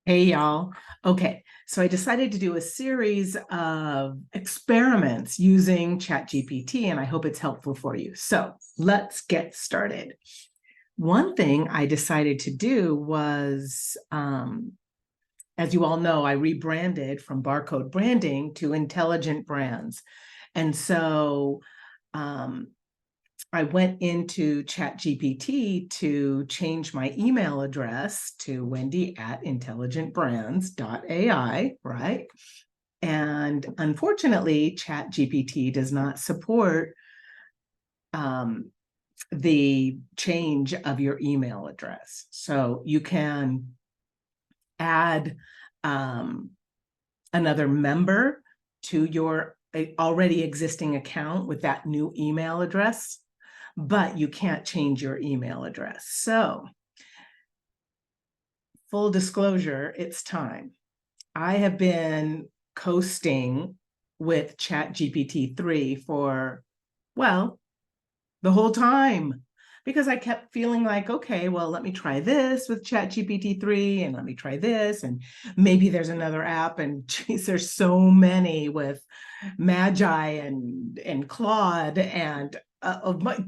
Hey, y'all. Okay, so I decided to do a series of experiments using ChatGPT, and I hope it's helpful for you. So let's get started. One thing I decided to do was, as you all know, I rebranded from barcode branding to intelligent brands. And so I went into ChatGPT to change my email address to wendy@intelligentbrands.ai, right? And unfortunately, ChatGPT does not support the change of your email address. So you can add another member to your already existing account with that new email address, but you can't change your email address. So, full disclosure, it's time. I have been coasting with ChatGPT4 for, well, the whole time, because I kept feeling like, okay, well, let me try this with ChatGPT4 and let me try this, and maybe there's another app, and geez, there's so many with Magi and Claude and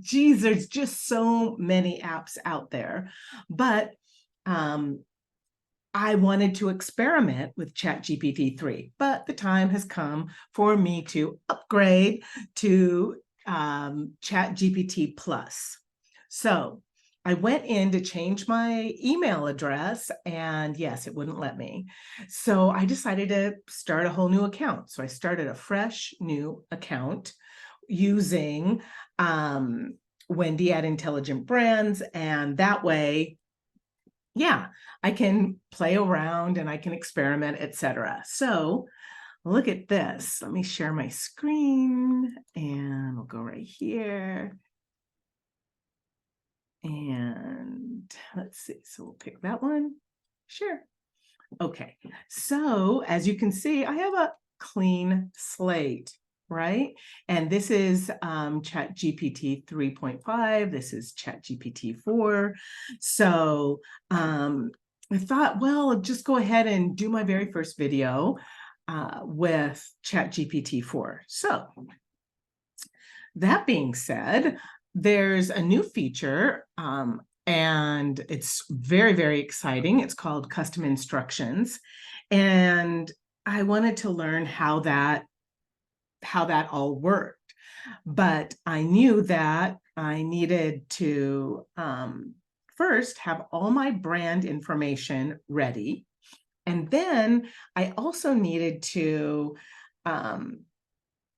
geez, there's just so many apps out there. But I wanted to experiment with ChatGPT4, but the time has come for me to upgrade to ChatGPT Plus. So I went in to change my email address, and yes, it wouldn't let me. So I decided to start a whole new account. So I started a fresh new account using Wendy at Intelligent Brands, and that way, yeah, I can play around and I can experiment, etc. So look at this. Let me share my screen and we'll go right here. And let's see, so we'll pick that one. Sure. Okay, so as you can see, I have a clean slate, right? And this is ChatGPT 3.5. This is ChatGPT4. So I thought, well, I'll just go ahead and do my very first video with ChatGPT4. So that being said, there's a new feature and it's very, very exciting. It's called custom instructions. And I wanted to learn how that all worked. But I knew that I needed to first have all my brand information ready. And then I also needed to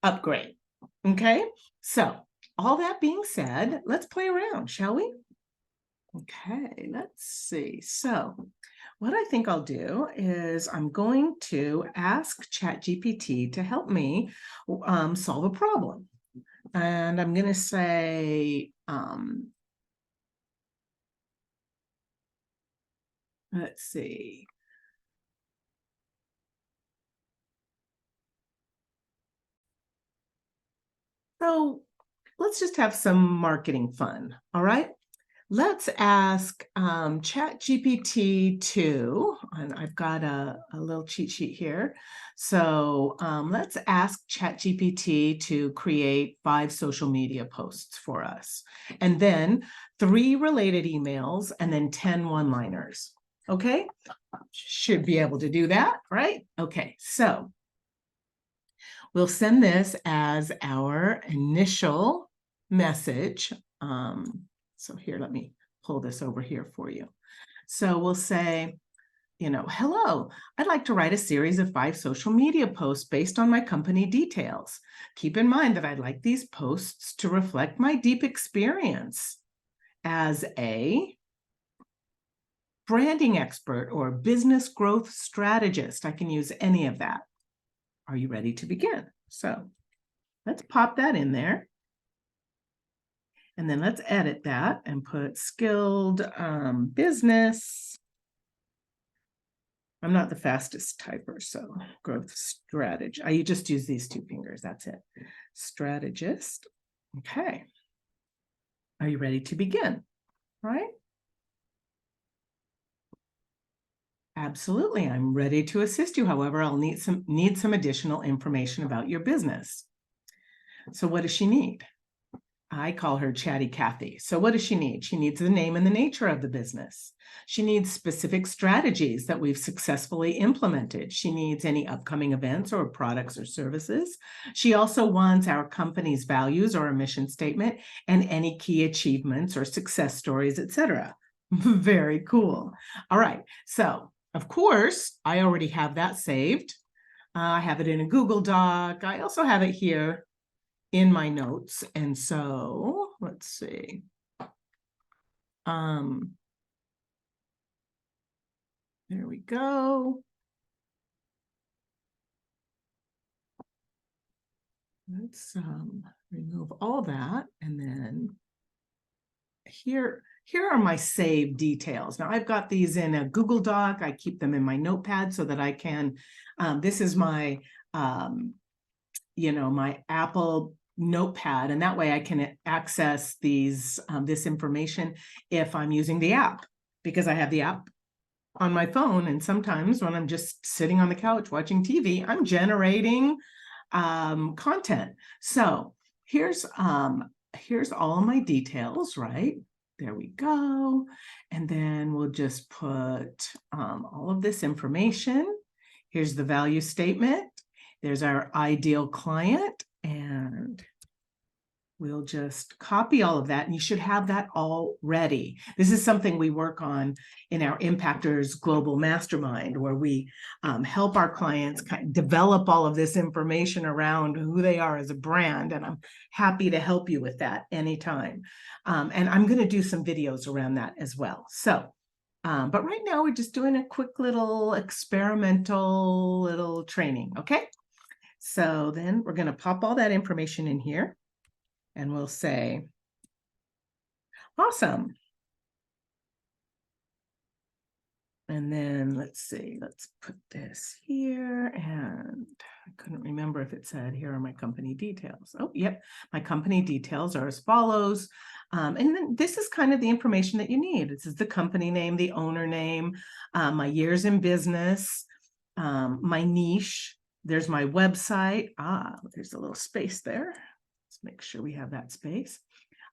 upgrade. Okay, so all that being said, let's play around, shall we? Okay, let's see. So what I think I'll do is I'm going to ask ChatGPT to help me solve a problem. And I'm going to say, let's see. So let's just have some marketing fun, all right? Let's ask ChatGPT4, and I've got a little cheat sheet here. So let's ask ChatGPT to create 5 social media posts for us, and then 3 related emails, and then 10 one-liners. Okay, should be able to do that, right? Okay, so we'll send this as our initial message. So here, let me pull this over here for you. So we'll say, hello, I'd like to write a series of 5 social media posts based on my company details. Keep in mind that I'd like these posts to reflect my deep experience as a branding expert or business growth strategist. I can use any of that. Are you ready to begin? So let's pop that in there. And then let's edit that and put skilled business. I'm not the fastest typer, so growth strategy. I just use these 2 fingers, that's it. Strategist. Okay. Are you ready to begin? All right. Absolutely. I'm ready to assist you. However, I'll need some additional information about your business. So what does she need? I call her Chatty Cathy. So what does she need? She needs the name and the nature of the business. She needs specific strategies that we've successfully implemented. She needs any upcoming events or products or services. She also wants our company's values or a mission statement and any key achievements or success stories, etc. Very cool. All right. So, of course, I already have that saved. I have it in a Google Doc. I also have it here in my notes. And so let's see. There we go. Let's remove all that. And then here are my saved details. Now I've got these in a Google Doc. I keep them in my notepad so that I can, this is my, my Apple notepad, and that way I can access these this information if I'm using the app, because I have the app on my phone, and sometimes when I'm just sitting on the couch watching TV, I'm generating content. So here's all of my details, right? There we go. And then we'll just put all of this information. Here's the value statement. There's our ideal client, and we'll just copy all of that, and you should have that all ready. This is something we work on in our Impactors Global Mastermind, where we help our clients develop all of this information around who they are as a brand, and I'm happy to help you with that anytime. And I'm going to do some videos around that as well. So, but right now we're just doing a quick little experimental little training, okay? So then we're going to pop all that information in here. And we'll say, awesome. And then let's see, let's put this here. And I couldn't remember if it said, here are my company details. Oh, yep. My company details are as follows. And then this is kind of the information that you need. This is the company name, the owner name, my years in business, my niche. There's my website. There's a little space there. Let's make sure we have that space.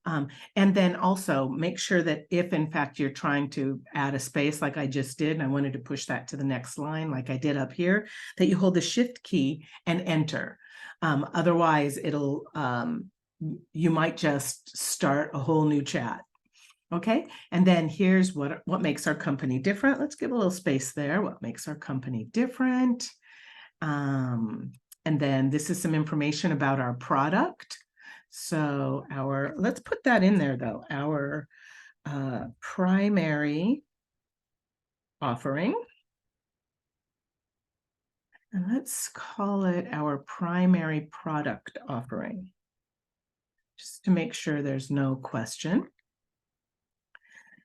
And then also make sure that if in fact you're trying to add a space like I just did, and I wanted to push that to the next line like I did up here, that you hold the shift key and enter. Otherwise it'll, you might just start a whole new chat. Okay, and then here's what makes our company different. Let's give a little space there. What makes our company different? And then this is some information about our product. So let's put that in there though, our primary offering. And let's call it our primary product offering, just to make sure there's no question.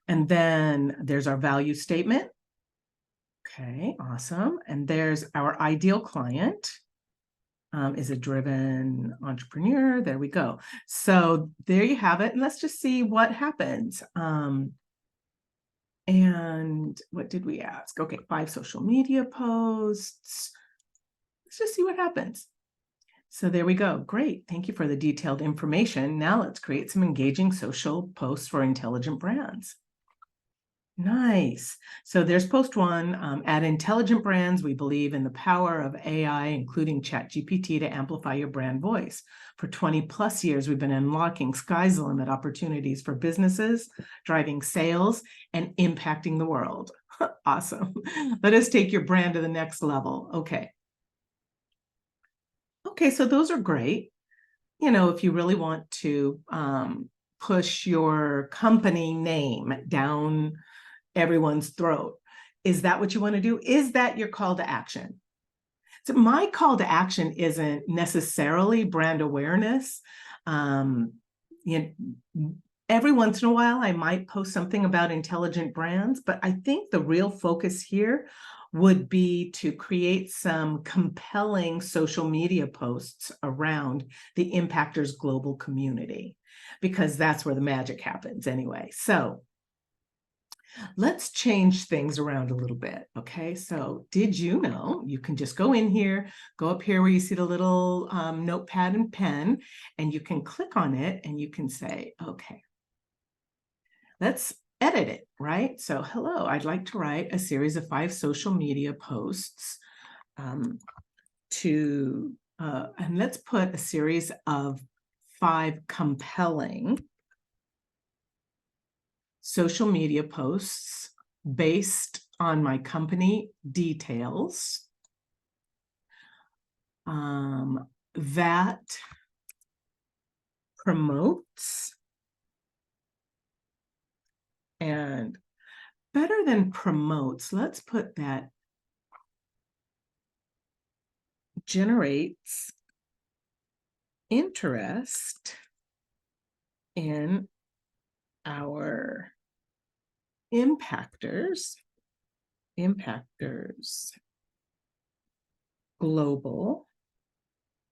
And then there's our value statement. Okay, awesome. And there's our ideal client. Is a driven entrepreneur. There we go. So there you have it. And let's just see what happens. And what did we ask? Okay, 5 social media posts. Let's just see what happens. So there we go. Great. Thank you for the detailed information. Now let's create some engaging social posts for intelligent brands. Nice. So there's post 1. At Intelligent Brands, we believe in the power of AI, including ChatGPT, to amplify your brand voice. For 20+ years, we've been unlocking sky's the limit opportunities for businesses, driving sales, and impacting the world. Awesome. Let us take your brand to the next level. Okay. Okay, so those are great. You know, if you really want to push your company name down everyone's throat. Is that what you want to do? Is that your call to action? So my call to action isn't necessarily brand awareness. You know, every once in a while, I might post something about intelligent brands, but I think the real focus here would be to create some compelling social media posts around the Impactors global community, because that's where the magic happens anyway. So Let's change things around a little bit, okay? So did you know you can just go in here, go up here where you see the little notepad and pen, and you can click on it and you can say, okay, let's edit it, right? So hello, I'd like to write a series of 5 social media posts and let's put a series of 5 compelling social media posts based on my company details that promotes, and better than promotes, let's put that generates interest in our impactors global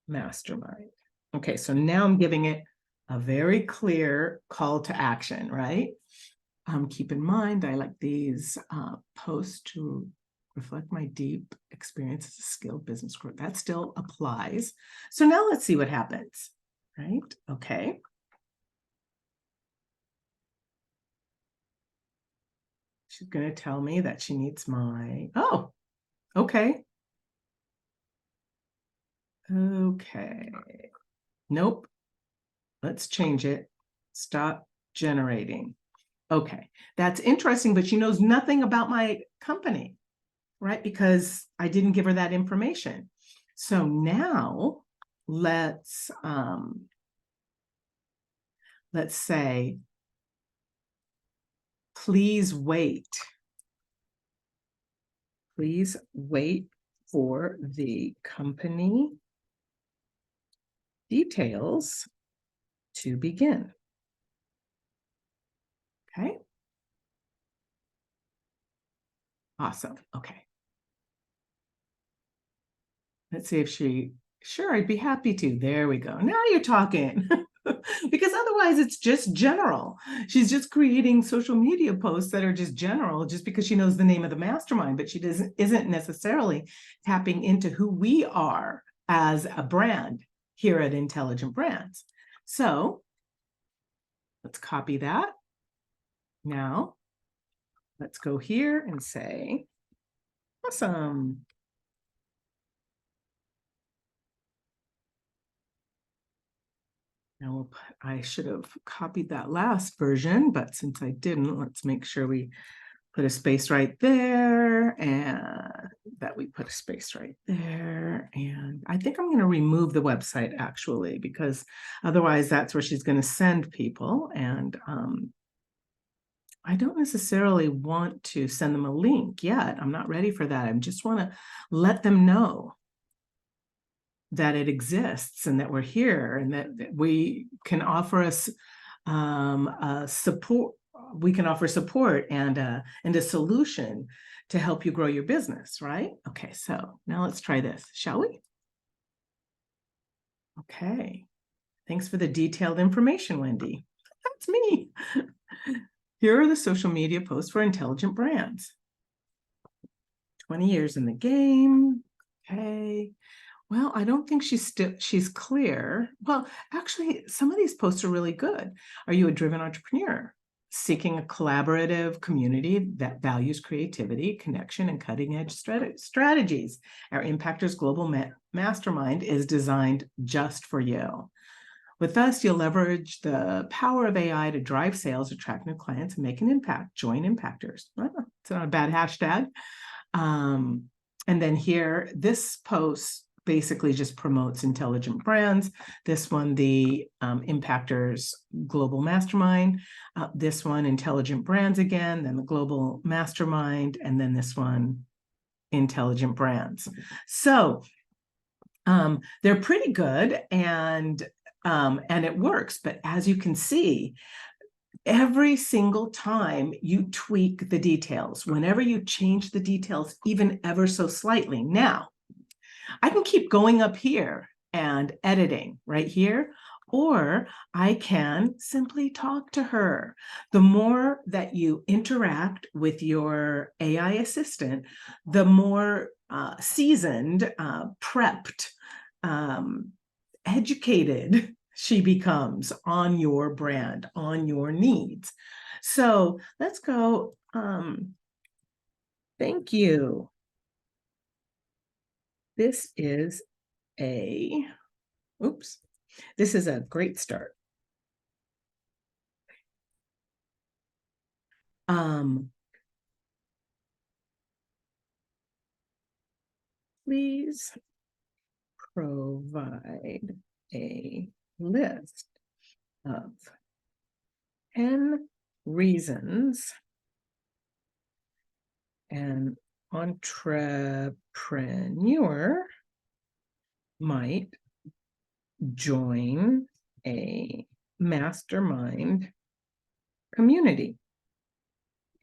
mastermind. Okay, so now I'm giving it a very clear call to action, right? Keep in mind, I like these posts to reflect my deep experience as a skilled business growth. That still applies. So now let's see what happens, right? Okay. She's going to tell me that she needs my, oh, okay. Okay. Nope. Let's change it. Stop generating. Okay, that's interesting, but she knows nothing about my company, right? Because I didn't give her that information. So now let's say, please wait for the company details to begin. Okay. Awesome. Okay. Let's see if sure, I'd be happy to. There we go. Now you're talking. Because otherwise it's just general. She's just creating social media posts that are just general just because she knows the name of the mastermind, but she isn't necessarily tapping into who we are as a brand here at Intelligent Brands. So let's copy that. Now let's go here and say, awesome. Now I should have copied that last version, but since I didn't, let's make sure we put a space right there and that we put a space right there. And I think I'm going to remove the website actually, because otherwise that's where she's going to send people. And I don't necessarily want to send them a link yet. I'm not ready for that. I just want to let them know that it exists and that we're here and that we can offer us support. We can offer support and a solution to help you grow your business, right? Okay, so now let's try this, shall we? Okay, thanks for the detailed information, Wendy. That's me. Here are the social media posts for Intelligent Brands. 20 years in the game. Okay. Well, I don't think she's clear. Well, actually, some of these posts are really good. Are you a driven entrepreneur seeking a collaborative community that values creativity, connection, and cutting-edge strategies? Our Impactors Global Mastermind is designed just for you. With us, you'll leverage the power of AI to drive sales, attract new clients, and make an impact. Join Impactors. Well, it's not a bad hashtag. And then here, this post basically just promotes Intelligent Brands. This one, the Impactors Global Mastermind. This one, Intelligent Brands again, then the Global Mastermind, and then this one, Intelligent Brands. So they're pretty good and it works. But as you can see, every single time you tweak the details, whenever you change the details, even ever so slightly. Now, I can keep going up here and editing right here, or I can simply talk to her. The more that you interact with your AI assistant, the more seasoned, prepped, educated she becomes on your brand, on your needs. So let's go. Thank you. This is a, oops, this is a great start. Please provide a list of 10 reasons an entrepreneur might join a mastermind community.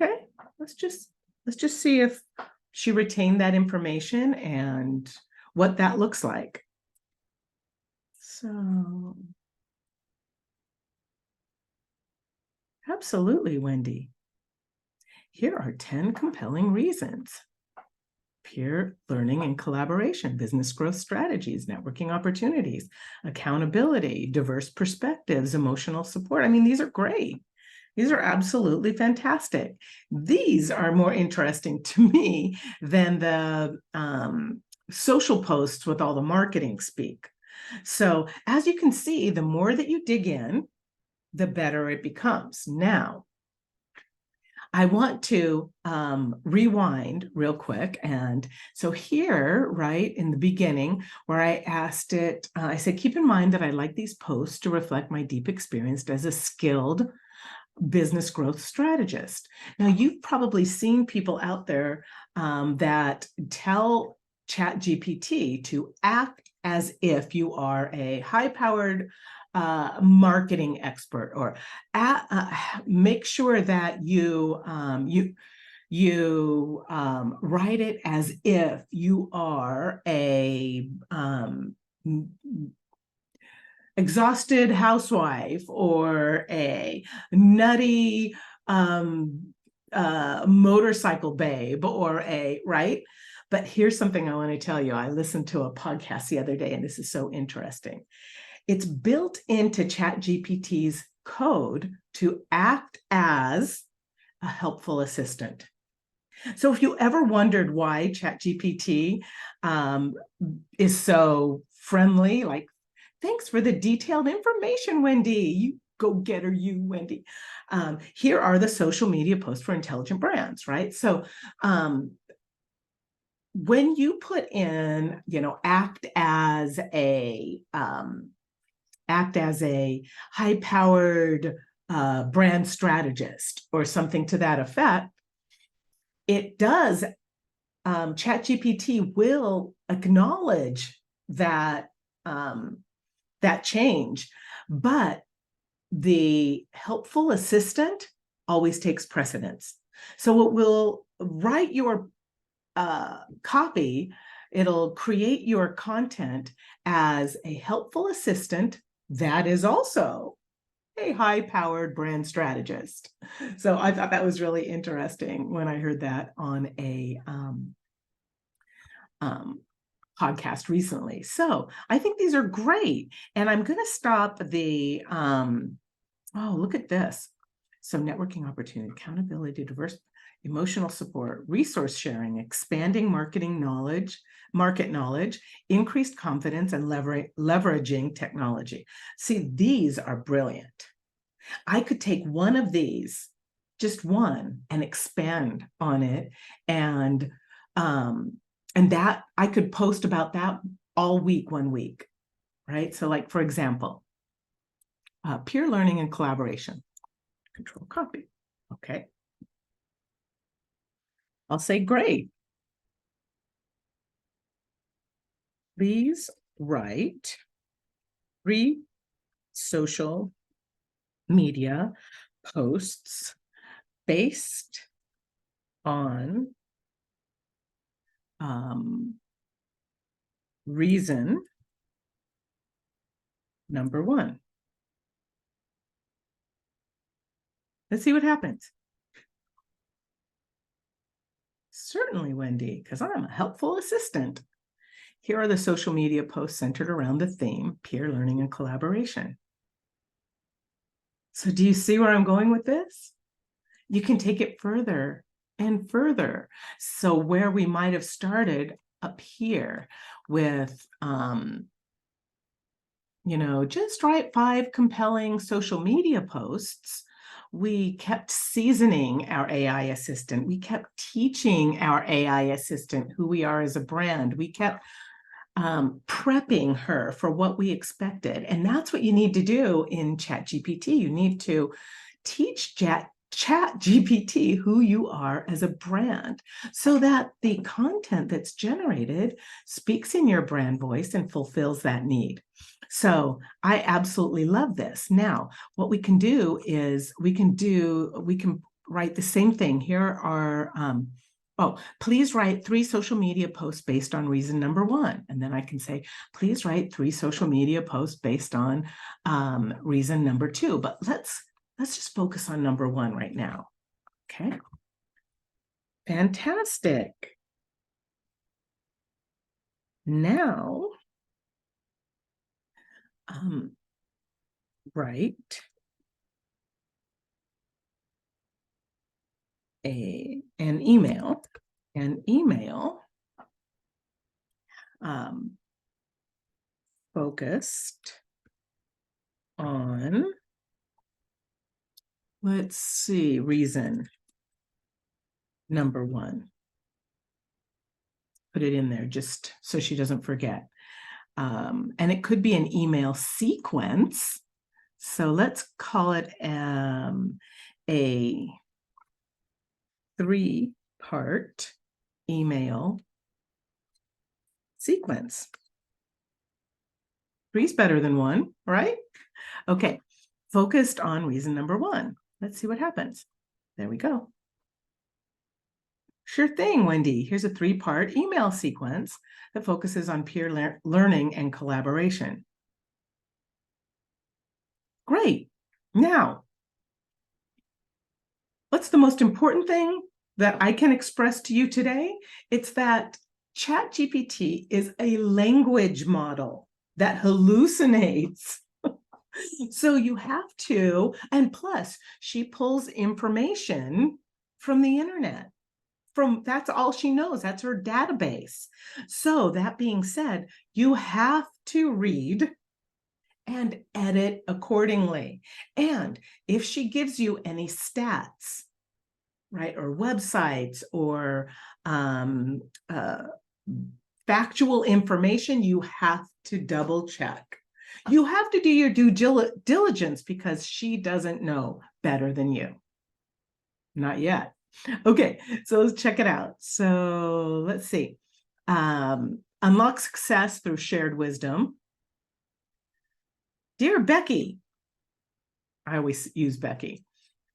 Okay, let's just see if she retained that information and what that looks like. So, absolutely, Wendy. Here are 10 compelling reasons. Peer learning and collaboration, business growth strategies, networking opportunities, accountability, diverse perspectives, emotional support. I mean, these are great. These are absolutely fantastic. These are more interesting to me than the social posts with all the marketing speak. So as you can see, the more that you dig in, the better it becomes. Now, I want to rewind real quick. And so here, right in the beginning, where I asked it, I said, keep in mind that I like these posts to reflect my deep experience as a skilled business growth strategist. Now, you've probably seen people out there that tell ChatGPT to act as if you are a high-powered marketing expert, or make sure that you write it as if you are a exhausted housewife or a nutty motorcycle babe, or a, right? But here's something I want to tell you. I listened to a podcast the other day, and this is so interesting. It's built into ChatGPT's code to act as a helpful assistant. So if you ever wondered why ChatGPT is so friendly, like, thanks for the detailed information, Wendy. You go getter, you, Wendy. Here are the social media posts for intelligent brands, right? So when you put in, act as a high-powered brand strategist or something to that effect, it does, ChatGPT will acknowledge that that change, but the helpful assistant always takes precedence. So it will write your copy, it'll create your content as a helpful assistant that is also a high-powered brand strategist. So I thought that was really interesting when I heard that on a podcast recently. So I think these are great. And I'm going to stop the, oh, look at this. So networking opportunity, accountability, diverse emotional support, resource sharing, expanding market knowledge, increased confidence, and leveraging technology. See, these are brilliant. I could take one of these, just one, and expand on it, and that I could post about that all week, 1 week, right? So like, for example, peer learning and collaboration, control copy. Okay. I'll say, great. Please write 3 social media posts based on reason number 1. Let's see what happens. Certainly, Wendy, because I'm a helpful assistant. Here are the social media posts centered around the theme, peer learning and collaboration. So do you see where I'm going with this? You can take it further and further. So where we might have started up here with, just write 5 compelling social media posts, we kept seasoning our AI assistant. We kept teaching our AI assistant who we are as a brand. We kept prepping her for what we expected. And that's what you need to do in ChatGPT. You need to teach ChatGPT who you are as a brand so that the content that's generated speaks in your brand voice and fulfills that need. So I absolutely love this. Now, what we can do is we can write the same thing. Here are please write 3 social media posts based on reason number 1. And then I can say, please write 3 social media posts based on reason number 2. But let's just focus on number 1 right now. Okay. Fantastic. Now, write an email focused on, let's see, reason number 1. Put it in there just so she doesn't forget. And it could be an email sequence. So let's call it a 3-part email sequence. 3's better than 1, right? Okay, focused on reason number 1. Let's see what happens. There we go. Sure thing, Wendy. Here's a 3-part email sequence that focuses on peer learning and collaboration. Great. Now, what's the most important thing that I can express to you today? It's that ChatGPT is a language model that hallucinates. So you have to, and plus she pulls information from the internet. That's all she knows. That's her database. So that being said, you have to read and edit accordingly. And if she gives you any stats, right, or websites or factual information, you have to double check. You have to do your due diligence because she doesn't know better than you. Not yet. Okay, so let's check it out. So let's see. Unlock success through shared wisdom. Dear Becky, I always use Becky.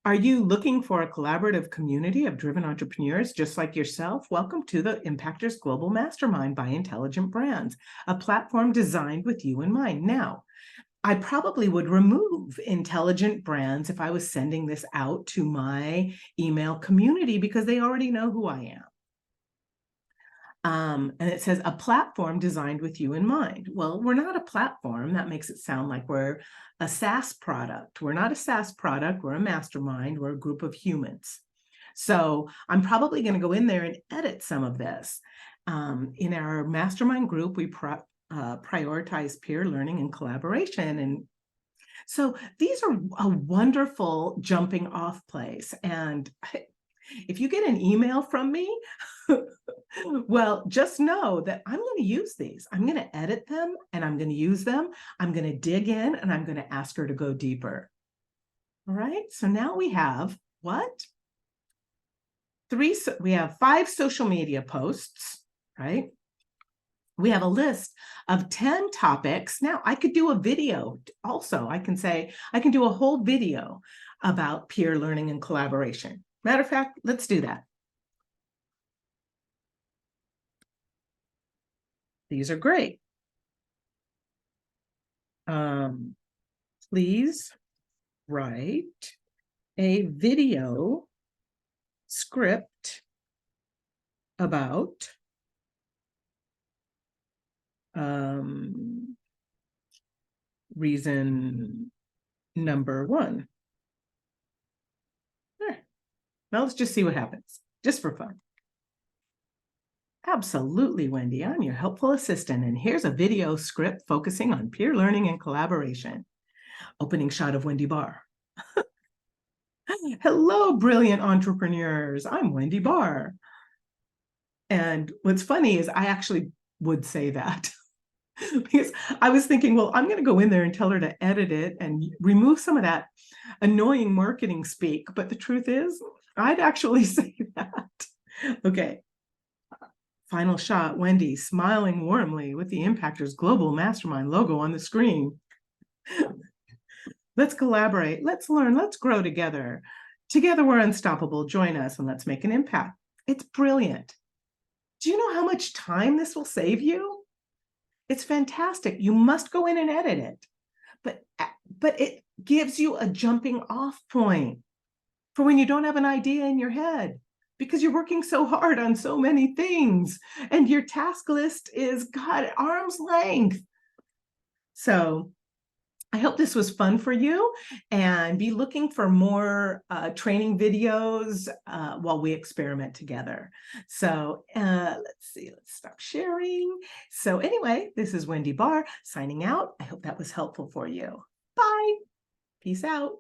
Are you looking for a collaborative community of driven entrepreneurs just like yourself? Welcome to the Impactors Global Mastermind by Intelligent Brands, a platform designed with you in mind. Now, I probably would remove Intelligent Brands if I was sending this out to my email community because they already know who I am. And it says a platform designed with you in mind. Well, we're not a platform. That makes it sound like we're a SaaS product. We're not a SaaS product. We're a mastermind. We're a group of humans. So I'm probably going to go in there and edit some of this. In our mastermind group, we prioritize peer learning and collaboration. And so these are a wonderful jumping off place. And if you get an email from me, well, just know that I'm going to use these. I'm going to edit them and I'm going to use them. I'm going to dig in and I'm going to ask her to go deeper. All right. So now we have what? We have 5 social media posts, right? We have a list of 10 topics. Now I could do a video also. I can do a whole video about peer learning and collaboration. Matter of fact, let's do that. These are great. Please write a video script about reason number one. There. Now let's just see what happens, just for fun. Absolutely, Wendy. I'm your helpful assistant, and here's a video script focusing on peer learning and collaboration. Opening shot of Wendy Barr. Hello, brilliant entrepreneurs. I'm Wendy Barr. And what's funny is I actually would say that because I was thinking, well, I'm going to go in there and tell her to edit it and remove some of that annoying marketing speak. But the truth is, I'd actually say that. Okay. Final shot, Wendy smiling warmly with the Impactors Global Mastermind logo on the screen. Let's collaborate. Let's learn. Let's grow together. Together, we're unstoppable. Join us and let's make an impact. It's brilliant. Do you know how much time this will save you? It's fantastic. You must go in and edit it. But it gives you a jumping off point for when you don't have an idea in your head, because you're working so hard on so many things and your task list is, God, at arm's length. So I hope this was fun for you, and be looking for more training videos while we experiment together. So let's see, let's stop sharing. So anyway, this is Wendy Barr signing out. I hope that was helpful for you. Bye. Peace out.